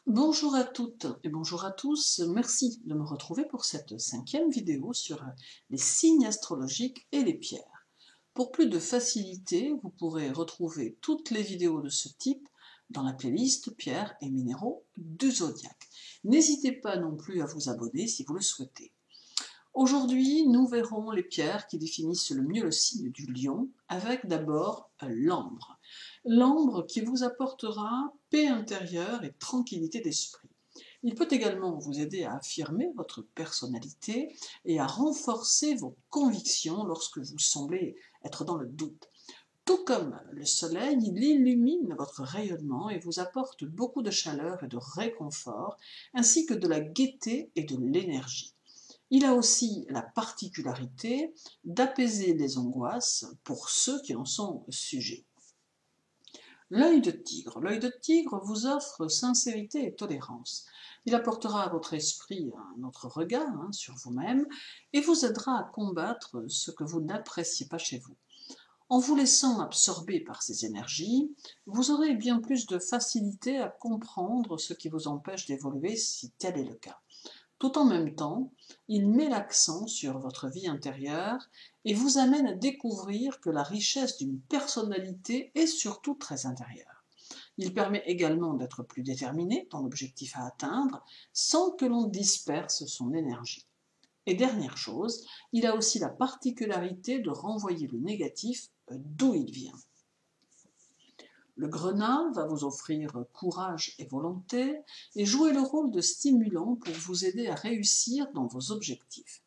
Bonjour à toutes et bonjour à tous, merci de me retrouver pour cette 5e vidéo sur les signes astrologiques et les pierres. Pour plus de facilité, vous pourrez retrouver toutes les vidéos de ce type dans la playlist Pierres et minéraux du zodiaque. N'hésitez pas non plus à vous abonner si vous le souhaitez. Aujourd'hui, nous verrons les pierres qui définissent le mieux le signe du lion, avec d'abord l'ambre. L'ambre qui vous apportera paix intérieure et tranquillité d'esprit. Il peut également vous aider à affirmer votre personnalité et à renforcer vos convictions lorsque vous semblez être dans le doute. Tout comme le soleil, il illumine votre rayonnement et vous apporte beaucoup de chaleur et de réconfort, ainsi que de la gaieté et de l'énergie. Il a aussi la particularité d'apaiser les angoisses pour ceux qui en sont sujets. L'œil de tigre. L'œil de tigre vous offre sincérité et tolérance. Il apportera à votre esprit un autre regard sur vous-même et vous aidera à combattre ce que vous n'appréciez pas chez vous. En vous laissant absorber par ces énergies, vous aurez bien plus de facilité à comprendre ce qui vous empêche d'évoluer si tel est le cas. Tout en même temps, il met l'accent sur votre vie intérieure et vous amène à découvrir que la richesse d'une personnalité est surtout très intérieure. Il permet également d'être plus déterminé dans l'objectif à atteindre sans que l'on disperse son énergie. Et dernière chose, il a aussi la particularité de renvoyer le négatif d'où il vient. Le grenat va vous offrir courage et volonté et jouer le rôle de stimulant pour vous aider à réussir dans vos objectifs.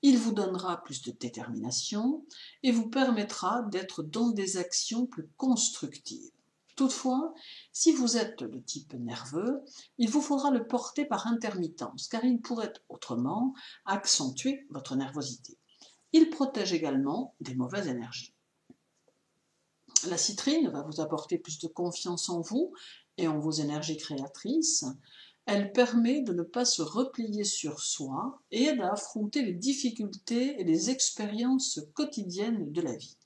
Il vous donnera plus de détermination et vous permettra d'être dans des actions plus constructives. Toutefois, si vous êtes de type nerveux, il vous faudra le porter par intermittence, car il pourrait autrement accentuer votre nervosité. Il protège également des mauvaises énergies. La citrine va vous apporter plus de confiance en vous et en vos énergies créatrices. Elle permet de ne pas se replier sur soi et aide à affronter les difficultés et les expériences quotidiennes de la vie.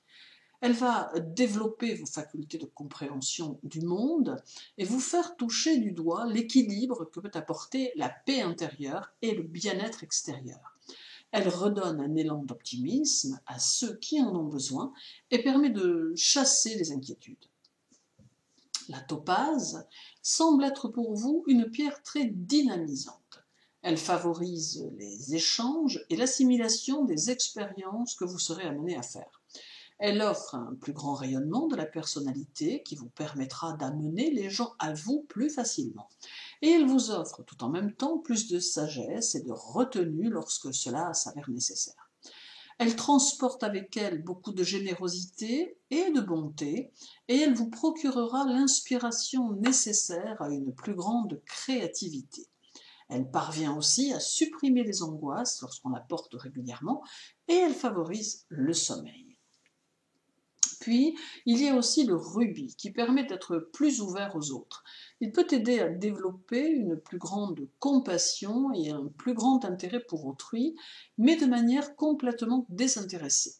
Elle va développer vos facultés de compréhension du monde et vous faire toucher du doigt l'équilibre que peut apporter la paix intérieure et le bien-être extérieur. Elle redonne un élan d'optimisme à ceux qui en ont besoin et permet de chasser les inquiétudes. La topaze semble être pour vous une pierre très dynamisante. Elle favorise les échanges et l'assimilation des expériences que vous serez amené à faire. Elle offre un plus grand rayonnement de la personnalité qui vous permettra d'amener les gens à vous plus facilement. Et elle vous offre tout en même temps plus de sagesse et de retenue lorsque cela s'avère nécessaire. Elle transporte avec elle beaucoup de générosité et de bonté, et elle vous procurera l'inspiration nécessaire à une plus grande créativité. Elle parvient aussi à supprimer les angoisses lorsqu'on la porte régulièrement, et elle favorise le sommeil. Puis, il y a aussi le rubis qui permet d'être plus ouvert aux autres. Il peut aider à développer une plus grande compassion et un plus grand intérêt pour autrui, mais de manière complètement désintéressée.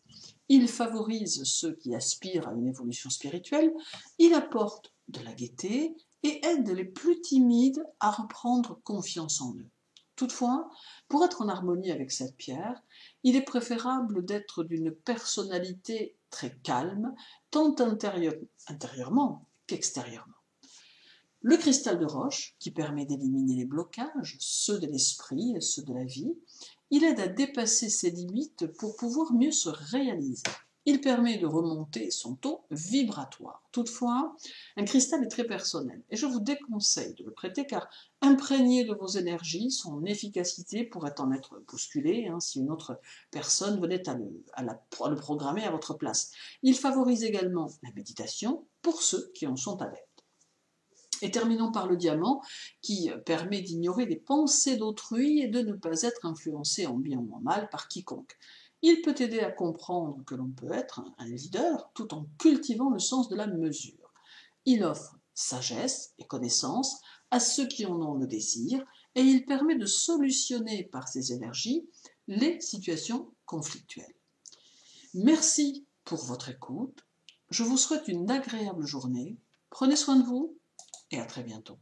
Il favorise ceux qui aspirent à une évolution spirituelle, il apporte de la gaieté et aide les plus timides à reprendre confiance en eux. Toutefois, pour être en harmonie avec cette pierre, il est préférable d'être d'une personnalité très calme, tant intérieurement qu'extérieurement. Le cristal de roche, qui permet d'éliminer les blocages, ceux de l'esprit et ceux de la vie, il aide à dépasser ses limites pour pouvoir mieux se réaliser. Il permet de remonter son taux vibratoire. Toutefois, un cristal est très personnel et je vous déconseille de le prêter car imprégné de vos énergies, son efficacité pourrait en être bousculée si une autre personne venait à le programmer à votre place. Il favorise également la méditation pour ceux qui en sont adeptes. Et terminons par le diamant, qui permet d'ignorer les pensées d'autrui et de ne pas être influencé en bien ou en mal par quiconque. Il peut aider à comprendre que l'on peut être un leader tout en cultivant le sens de la mesure. Il offre sagesse et connaissance à ceux qui en ont le désir et il permet de solutionner par ses énergies les situations conflictuelles. Merci pour votre écoute. Je vous souhaite une agréable journée. Prenez soin de vous et à très bientôt.